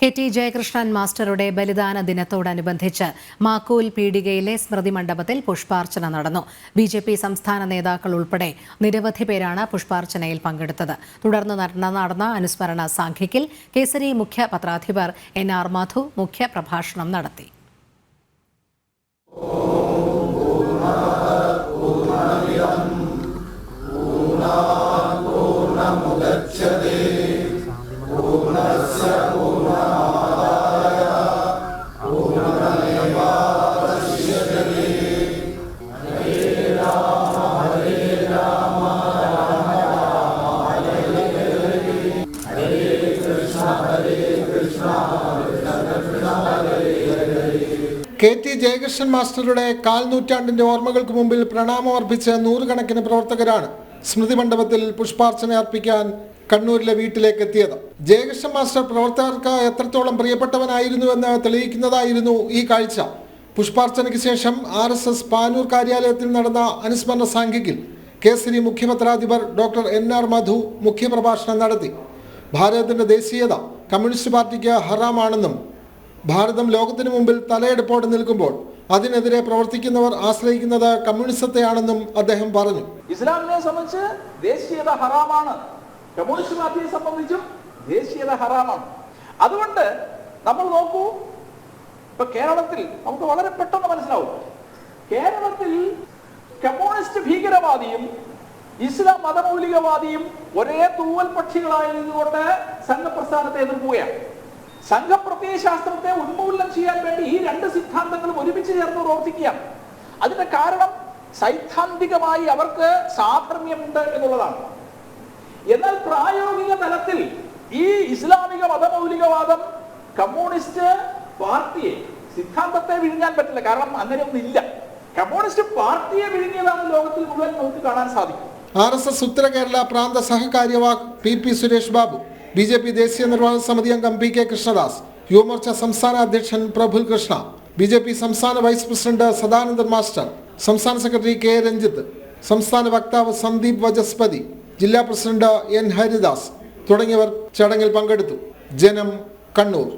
KT Jayakrishnan മാസ്റ്ററുടെ ബലിദാന ദിനത്തോടനുബന്ധിച്ച് മാക്കൂൽ പീടികയിലെ സ്മൃതി മണ്ഡപത്തിൽ പുഷ്പാർച്ചന നടന്നു. BJP സംസ്ഥാന നേതാക്കൾ ഉൾപ്പെടെ നിരവധി പേരാണ് പുഷ്പാർച്ചനയിൽ പങ്കെടുത്തത്. തുടർന്ന് നടന്ന അനുസ്മരണ സാംഘിക്കിൽ കേസരി മുഖ്യ പത്രാധിപർ NR മധു മുഖ്യ പ്രഭാഷണം നടത്തി. KT ജയകൃഷ്ണൻ മാസ്റ്ററുടെ കാൽനൂറ്റാണ്ടിന്റെ ഓർമ്മകൾക്ക് മുമ്പിൽ പ്രണാമമർപ്പിച്ച് നൂറുകണക്കിന് പ്രവർത്തകരാണ് സ്മൃതി മണ്ഡപത്തിൽ പുഷ്പാർച്ചന അർപ്പിക്കാൻ കണ്ണൂരിലെ വീട്ടിലേക്ക് എത്തിയത്. ജയകൃഷ്ണൻ മാസ്റ്റർ പ്രവർത്തകർക്ക് എത്രത്തോളം പ്രിയപ്പെട്ടവനായിരുന്നുവെന്ന് തെളിയിക്കുന്നതായിരുന്നു ഈ കാഴ്ച. പുഷ്പാർച്ചനയ്ക്ക് ശേഷം RSS പാനൂർ കാര്യാലയത്തിൽ നടന്ന അനുസ്മരണ സാംഘിക്കിൽ കേസരി മുഖ്യപത്രാധിപർ ഡോക്ടർ NR മധു മുഖ്യപ്രഭാഷണം നടത്തി. ഭാരതത്തിന്റെ ദേശീയത കമ്മ്യൂണിസ്റ്റ് പാർട്ടിക്ക് ഹറാമാണെന്നും ഭാരതം ലോകത്തിനു മുമ്പിൽ തലയെടുപ്പോടെ നിൽക്കുമ്പോൾ അതിനെതിരെ പ്രവർത്തിക്കുന്നവർ ആശ്രയിക്കുന്നത് കമ്മ്യൂണിസത്തെയാണെന്നും അദ്ദേഹം പറഞ്ഞു. ഇസ്ലാമിനെ സംബന്ധിച്ച് ദേശീയത ഹറാമാണ്, കമ്മ്യൂണിസ്റ്റ് പാർട്ടിയെ സംബന്ധിച്ചും ദേശീയത ഹറാമാണ്. അതുകൊണ്ട് നമ്മൾ നോക്കൂ, ഇപ്പൊ കേരളത്തിൽ നമുക്ക് വളരെ പെട്ടെന്ന് മനസ്സിലാവും, കേരളത്തിൽ കമ്മ്യൂണിസ്റ്റ് ഭീകരവാദിയും ഇസ്ലാം മതമൗലികവാദിയും ഒരേ തൂവൽ പക്ഷികളായതുകൊണ്ട് സംഘപ്രസ്ഥാനത്തെ എതിർക്കുകയാണ്. സംഘപ്രത്യയശാസ്ത്രത്തെ ഉന്മൂലനം ചെയ്യാൻ വേണ്ടി ഈ രണ്ട് സിദ്ധാന്തങ്ങളും ഒരുമിച്ച് ചേർന്ന് പ്രവർത്തിക്കുകയാണ്. അതിന്റെ കാരണം സൈദ്ധാന്തികമായി അവർക്ക് സാധർമ്യമുണ്ട് എന്നുള്ളതാണ്. എന്നാൽ പ്രായോഗിക തലത്തിൽ ഈ ഇസ്ലാമിക മതമൗലികവാദം കമ്മ്യൂണിസ്റ്റ് പാർട്ടിയെ സിദ്ധാന്തത്തെ വിഴുങ്ങാൻ പറ്റില്ല. കാരണം അങ്ങനെയൊന്നും ഇല്ല. കമ്മ്യൂണിസ്റ്റ് പാർട്ടിയെ വിഴുങ്ങിയതാണ് ലോകത്തിൽ മുഴുവൻ നമുക്ക് കാണാൻ സാധിക്കും. RSS ഉത്തര കേരള പ്രാന്ത സഹകാര്യവാഹ് PP സുരേഷ് ബാബു, BJP ദേശീയ നിർവാഹക സമിതി അംഗം PK കൃഷ്ണദാസ്, യുവമോർച്ച സംസ്ഥാന അധ്യക്ഷൻ പ്രഫുൽ കൃഷ്ണ, BJP സംസ്ഥാന വൈസ് പ്രസിഡന്റ് സദാനന്ദൻ മാസ്റ്റർ, സംസ്ഥാന സെക്രട്ടറി K രഞ്ജിത്ത്, സംസ്ഥാന വക്താവ് സന്ദീപ് വചസ്പതി, ജില്ലാ പ്രസിഡന്റ് N ഹരിദാസ് തുടങ്ങിയവർ ചടങ്ങിൽ പങ്കെടുത്തു. ജനം, കണ്ണൂർ.